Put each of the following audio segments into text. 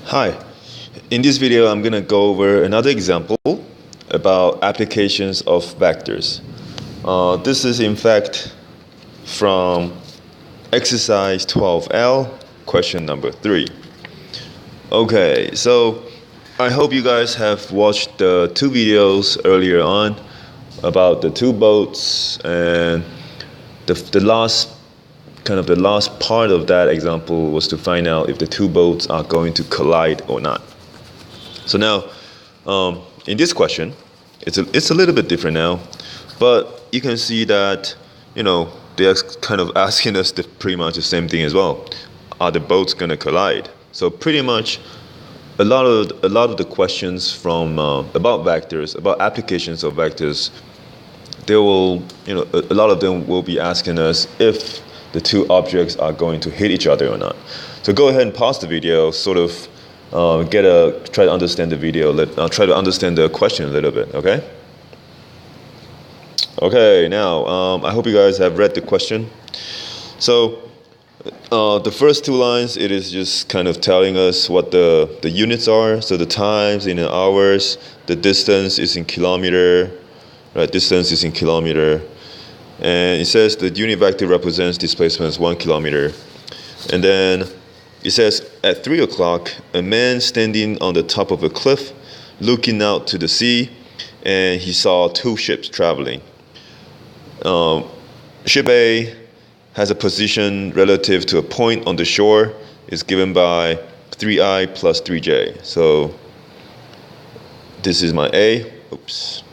Hi, in this video I'm going to go over another example about applications of vectors. This is in fact from exercise 12L, question number 3. Okay, so I hope you guys have watched the two videos earlier on about the two boats, and the last part of that example was to find out if the two boats are going to collide or not. So now, in this question, it's a little bit different now, but you can see that they're kind of asking us pretty much the same thing as well. Are the boats going to collide? So pretty much, a lot of the questions from about vectors, about applications of vectors, they will a lot of them will be asking us if the two objects are going to hit each other or not. So go ahead and pause the video, try to understand the video. Try to understand the question a little bit. Okay, now I hope you guys have read the question. So the first two lines, it is just kind of telling us what the units are. So the times in hours, the distance is in kilometer, right? Distance is in kilometer. And it says the unit vector represents displacement as 1 kilometer. And then it says at 3 o'clock, a man standing on the top of a cliff looking out to the sea, and he saw two ships traveling. Ship A has a position relative to a point on the shore, is given by 3i plus 3j. So this is my A. Oops.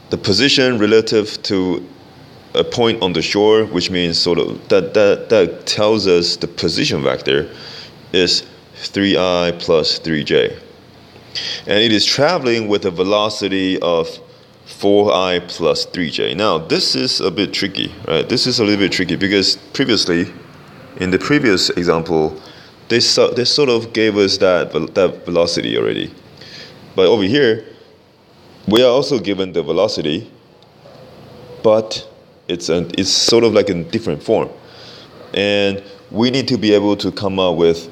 The position relative to a point on the shore, which means that tells us the position vector is 3i plus 3j. And it is traveling with a velocity of 4i plus 3j. Now, this is a bit tricky, right? This is a little bit tricky because previously, in the previous example, they sort of gave us that velocity already. But over here, we are also given the velocity, but it's sort of like in different form, and we need to be able to come up with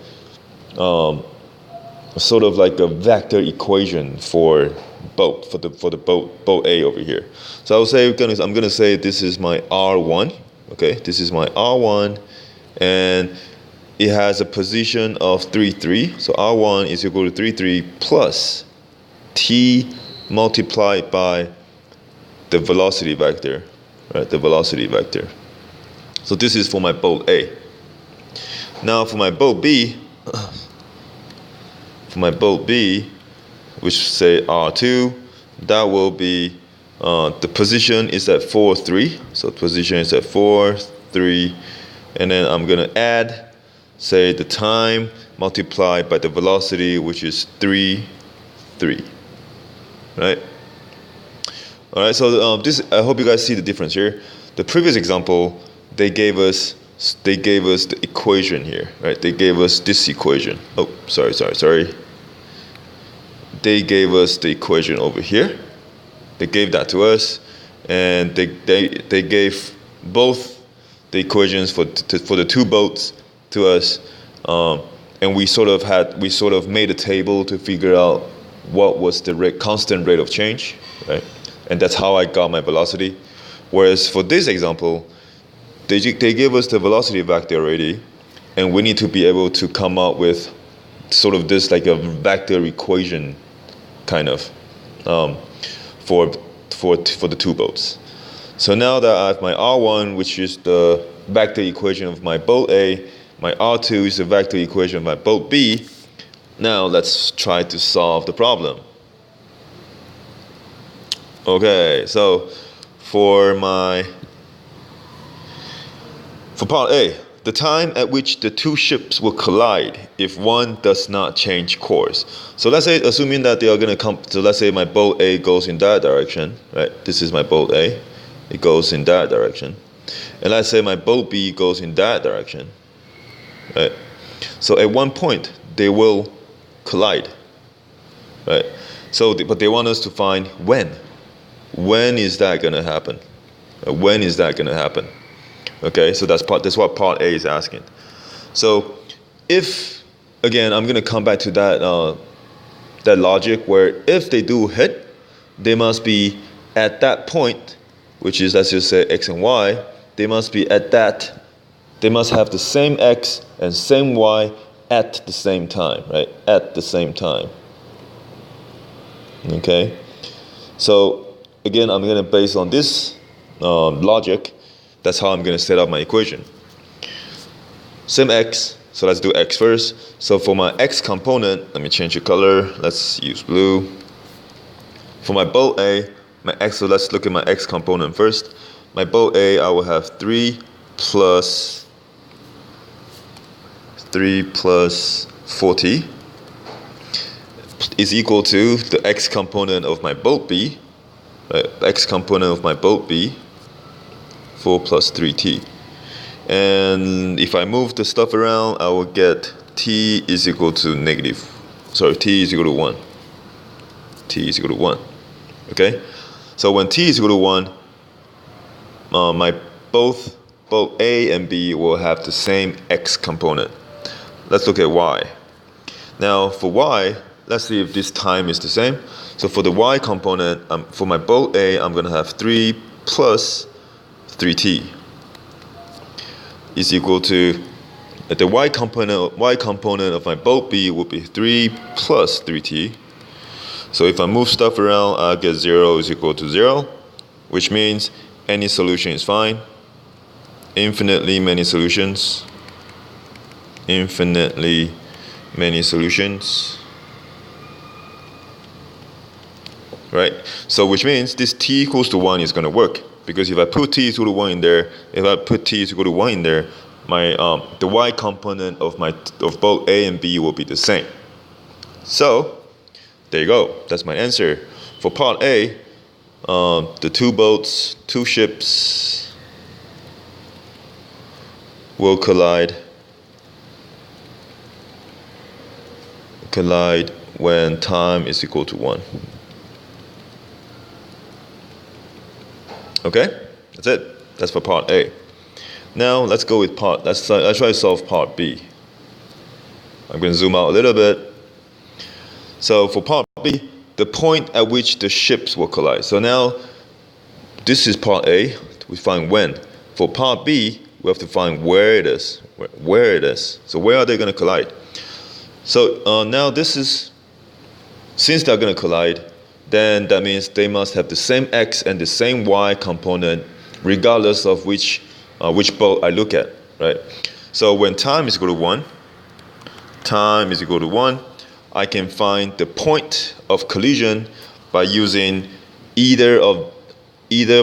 sort of like a vector equation for the boat A over here. So I will say I'm gonna say this is my R1. Okay, this is my R1, and it has a position of 3, 3. So R1 is equal to 3, 3 plus T multiplied by the velocity vector, right? The velocity vector. So this is for my boat A. Now for my boat B, which say R2, that will be the position is at 4, 3. So position is at 4, 3, and then I'm gonna add, say, the time multiplied by the velocity, which is 3, 3. Right. All right. So this, I hope you guys see the difference here. The previous example, they gave us the equation here, right? They gave us this equation. Oh, sorry. They gave us the equation over here. They gave that to us, and they gave both the equations for the two boats to us, and we sort of made a table to figure out what was the constant rate of change, right? And that's how I got my velocity. Whereas for this example, they gave us the velocity vector already, and we need to be able to come up with sort of this like a vector equation kind of for the two boats. So now that I have my R1, which is the vector equation of my boat A, my R2 is the vector equation of my boat B. Now let's try to solve the problem. Okay, so for part A, the time at which the two ships will collide if one does not change course. So let's say, assuming that they are going to come, so let's say my boat A goes in that direction, right? This is my boat A, it goes in that direction. And let's say my boat B goes in that direction, right? So at one point, they will collide, right? So, but they want us to find when. When is that going to happen? When is that going to happen? Okay, so that's what part A is asking. So if, again, I'm gonna come back to that logic where if they do hit, they must be at that point, which is, let's just say x and y, they must have the same x and same y at the same time, right? At the same time. Okay, so again, I'm gonna base on this logic. That's how I'm gonna set up my equation. Same x, so let's do x first. So for my x component, let me change the color. Let's use blue. For my bolt A, so let's look at my x component first. My bolt A, I will have 3 plus 40 is equal to the x component of my bolt B, right? X component of my bolt B, 4 plus 3t. And if I move the stuff around, I will get t is equal to t is equal to 1. T is equal to 1. Okay? So when t is equal to 1, my both A and B will have the same x component. Let's look at y. Now for y, let's see if this time is the same. So for the y component, for my bolt A, I'm going to have 3 plus 3t is equal to the y component of my bolt B will be 3 plus 3t. So if I move stuff around, I'll get 0 is equal to 0, which means any solution is fine. Infinitely many solutions. Infinitely many solutions. Right? So which means this t equals to 1 is going to work. Because if I put t equal to 1 in there, my the y component of both A and B will be the same. So there you go. That's my answer. For part A, the two ships will collide when time is equal to 1. Okay, that's it. That's for part A. Now let's go with let's try to solve part B. I'm going to zoom out a little bit. So for part B, the point at which the ships will collide. So now this is part A. We find when. For part B, we have to find where it is. Where it is. So where are they going to collide? So now since they're going to collide, then that means they must have the same x and the same y component, regardless of which boat I look at, right? So when time is equal to 1, I can find the point of collision by using either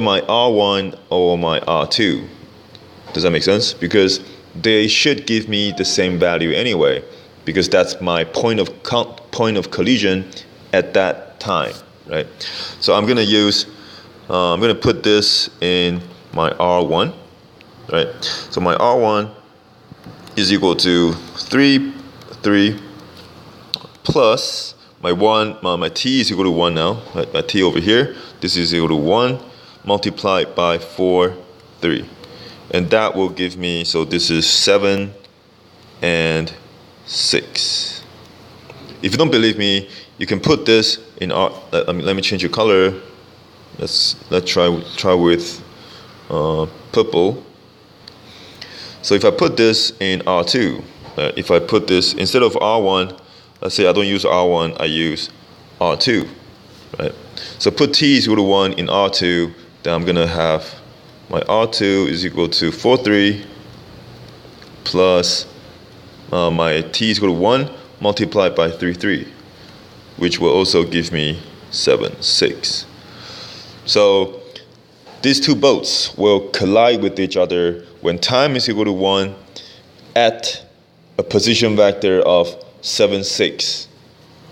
my R1 or my R2. Does that make sense? Because they should give me the same value anyway, because that's my point of collision at that time, right? So I'm gonna put this in my R1, right? So my R1 is equal to 3 plus my t is equal to 1 now, right? My t over here, this is equal to 1 multiplied by 3. And that will give me, so this is 7 and 6. If you don't believe me, you can put this in let me change the color. Let's try with purple. So if I put this in R2, if I put this instead of R1, let's say I don't use R1, I use R2, right? So put t is equal to 1 in R2, then I'm gonna have my R2 is equal to 3 plus my t is equal to 1 multiplied by 3, which will also give me 6. So these two boats will collide with each other when time is equal to 1 at a position vector of 6,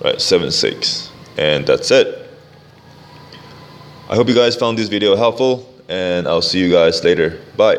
right? 6, and that's it. I hope you guys found this video helpful, and I'll see you guys later. Bye.